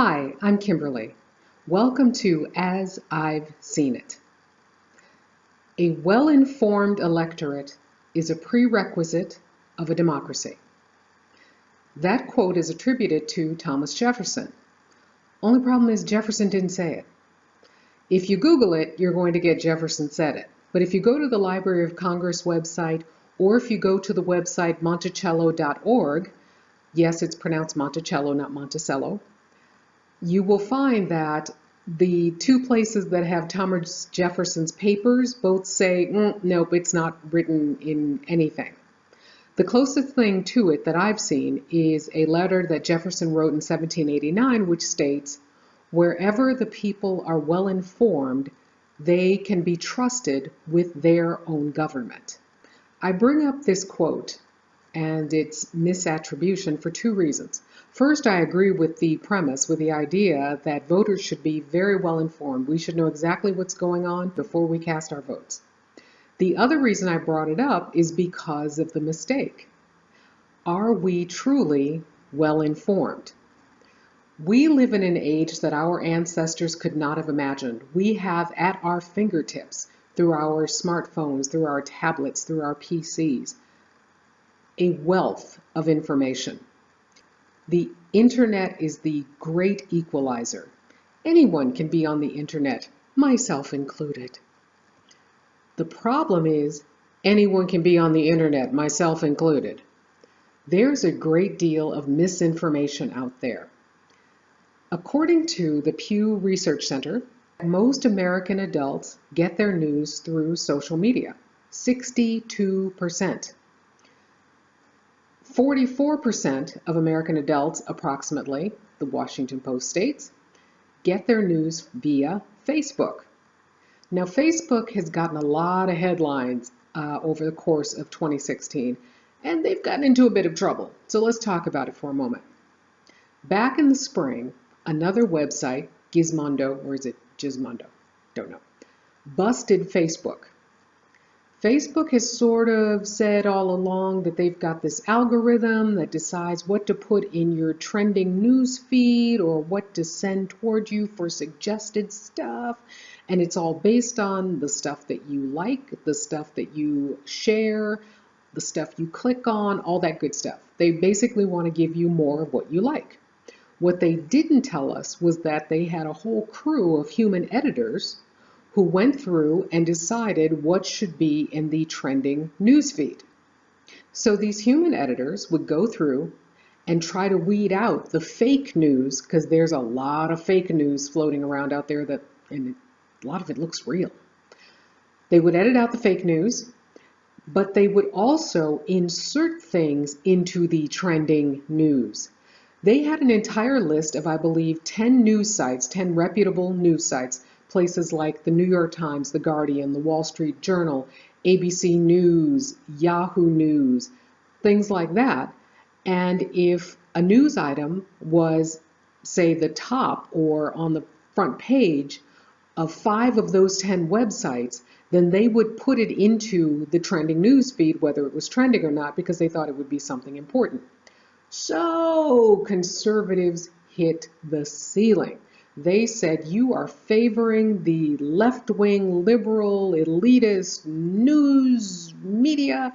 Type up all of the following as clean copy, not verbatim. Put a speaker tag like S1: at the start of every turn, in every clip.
S1: Hi, I'm Kimberly. Welcome to As I've Seen It. A well-informed electorate is a prerequisite of a democracy. That quote is attributed to Thomas Jefferson. Only problem is Jefferson didn't say it. If you Google it, you're going to get Jefferson said it. But if you go to the Library of Congress website, or if you go to the website monticello.org, yes, it's pronounced Monticello, not Monticello, you will find that the two places that have Thomas Jefferson's papers both say, nope, it's not written in anything. The closest thing to it that I've seen is a letter that Jefferson wrote in 1789, which states, wherever the people are well informed, they can be trusted with their own government. I bring up this quote and its misattribution for two reasons. First, I agree with the premise, with the idea that voters should be very well informed. We should know exactly what's going on before we cast our votes. The other reason I brought it up is because of the mistake. Are we truly well informed? We live in an age that our ancestors could not have imagined. We have at our fingertips, through our smartphones, through our tablets, through our PCs, a wealth of information. The internet is the great equalizer. Anyone can be on the internet, myself included. The problem is, anyone can be on the internet, myself included. There's a great deal of misinformation out there. According to the Pew Research Center, most American adults get their news through social media, 62%. 44% of American adults, approximately, the Washington Post states, get their news via Facebook. Now, Facebook has gotten a lot of headlines over the course of 2016, and they've gotten into a bit of trouble. So let's talk about it for a moment. Back in the spring, another website, Gizmodo, or is it Gizmodo? Don't know, busted Facebook. Facebook has sort of said all along that they've got this algorithm that decides what to put in your trending news feed or what to send toward you for suggested stuff. And it's all based on the stuff that you like, the stuff that you share, the stuff you click on, all that good stuff. They basically want to give you more of what you like. What they didn't tell us was that they had a whole crew of human editors who went through and decided what should be in the trending newsfeed. So these human editors would go through and try to weed out the fake news, because there's a lot of fake news floating around out there and a lot of it looks real. They would edit out the fake news, but they would also insert things into the trending news. They had an entire list of, I believe, 10 news sites, 10 reputable news sites, places like the New York Times, the Guardian, the Wall Street Journal, ABC News, Yahoo News, things like that. And if a news item was, say, the top or on the front page of 5 of those 10 websites, then they would put it into the trending news feed, whether it was trending or not, because they thought it would be something important. So conservatives hit the ceiling. They said, you are favoring the left-wing, liberal, elitist news media,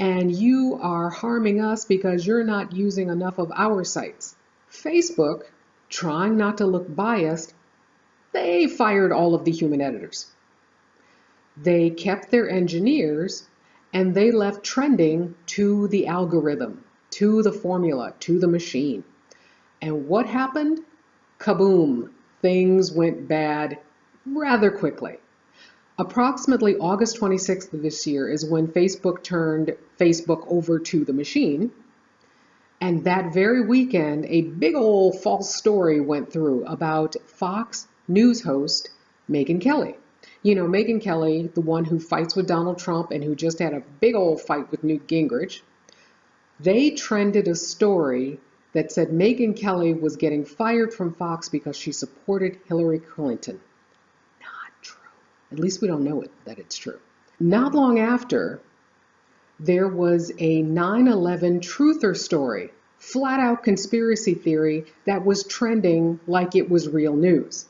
S1: and you are harming us because you're not using enough of our sites. Facebook, trying not to look biased, they fired all of the human editors. They kept their engineers, and they left trending to the algorithm, to the formula, to the machine. And what happened? Kaboom! Things went bad rather quickly. Approximately August 26th of this year is when Facebook turned Facebook over to the machine. And that very weekend, a big old false story went through about Fox News host Megyn Kelly. You know, Megyn Kelly, the one who fights with Donald Trump and who just had a big old fight with Newt Gingrich. They trended a story that said Megyn Kelly was getting fired from Fox because she supported Hillary Clinton. Not true. At least we don't know that it's true. Not long after, there was a 9/11 truther story flat out conspiracy theory that was trending like it was real news.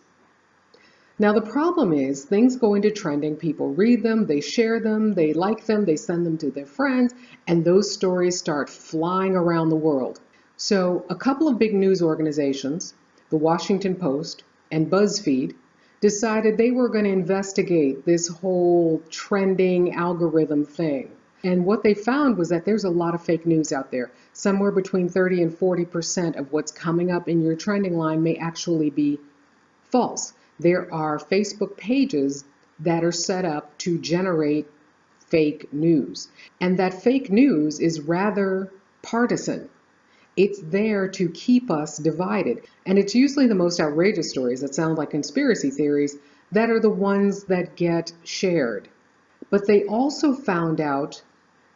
S1: Now, the problem is things go into trending, people read them, they share them, they like them, they send them to their friends, and those stories start flying around the world. So, a couple of big news organizations, the Washington Post and BuzzFeed, decided they were going to investigate this whole trending algorithm thing. And what they found was that there's a lot of fake news out there. Somewhere between 30 and 40% of what's coming up in your trending line may actually be false. There are Facebook pages that are set up to generate fake news. And that fake news is rather partisan. It's there to keep us divided. And it's usually the most outrageous stories that sound like conspiracy theories that are the ones that get shared. But they also found out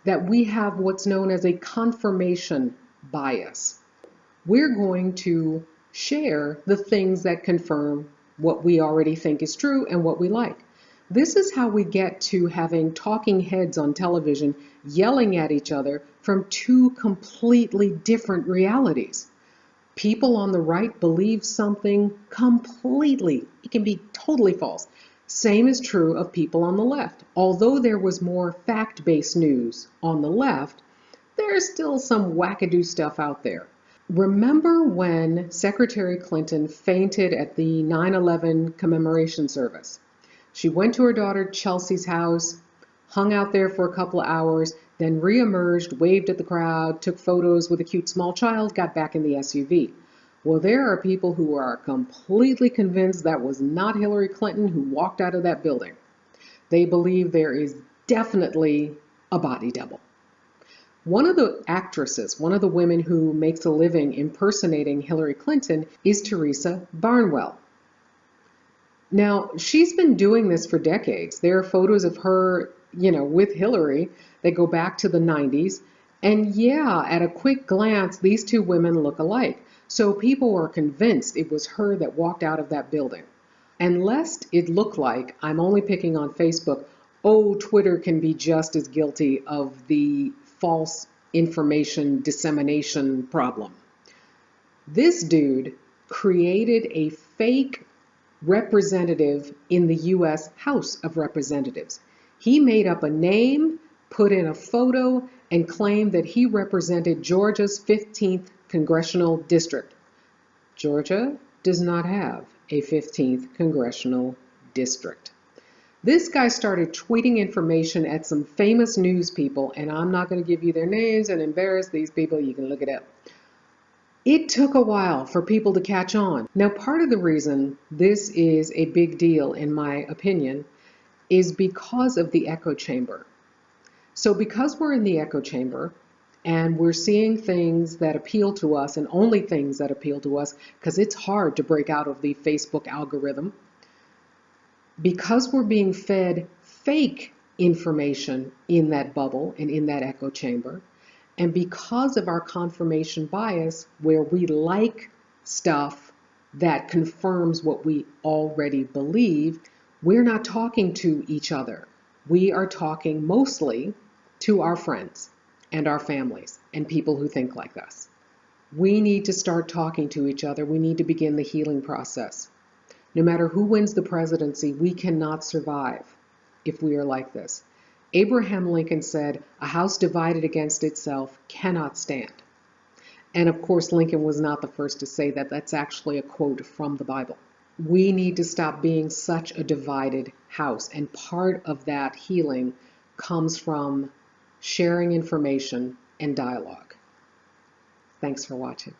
S1: that we have what's known as a confirmation bias. We're going to share the things that confirm what we already think is true and what we like. This is how we get to having talking heads on television yelling at each other from two completely different realities. People on the right believe something completely, it can be totally false. Same is true of people on the left. Although there was more fact-based news on the left, there's still some wackadoo stuff out there. Remember when Secretary Clinton fainted at the 9/11 commemoration service? She went to her daughter Chelsea's house, hung out there for a couple of hours, then reemerged, waved at the crowd, took photos with a cute small child, got back in the SUV. Well, there are people who are completely convinced that was not Hillary Clinton who walked out of that building. They believe there is definitely a body double. One of the actresses, one of the women who makes a living impersonating Hillary Clinton is Teresa Barnwell. Now, she's been doing this for decades. There are photos of her, with Hillary that go back to the 90s. And yeah, at a quick glance, these two women look alike. So people were convinced it was her that walked out of that building. And lest it look like I'm only picking on Facebook, oh, Twitter can be just as guilty of the false information dissemination problem. This dude created a fake representative in the US House of Representatives. He made up a name, put in a photo, and claimed that he represented Georgia's 15th congressional district. Georgia does not have a 15th congressional district. This guy started tweeting information at some famous news people, and I'm not going to give you their names and embarrass these people. You can look it up. It took a while for people to catch on. Now, part of the reason this is a big deal, in my opinion, is because of the echo chamber. So because we're in the echo chamber and we're seeing things that appeal to us and only things that appeal to us, because it's hard to break out of the Facebook algorithm, because we're being fed fake information in that bubble and in that echo chamber, and because of our confirmation bias, where we like stuff that confirms what we already believe, we're not talking to each other. We are talking mostly to our friends and our families and people who think like us. We need to start talking to each other. We need to begin the healing process. No matter who wins the presidency, we cannot survive if we are like this. Abraham Lincoln said, "A house divided against itself cannot stand." And of course, Lincoln was not the first to say that. That's actually a quote from the Bible. We need to stop being such a divided house. And part of that healing comes from sharing information and dialogue. Thanks for watching.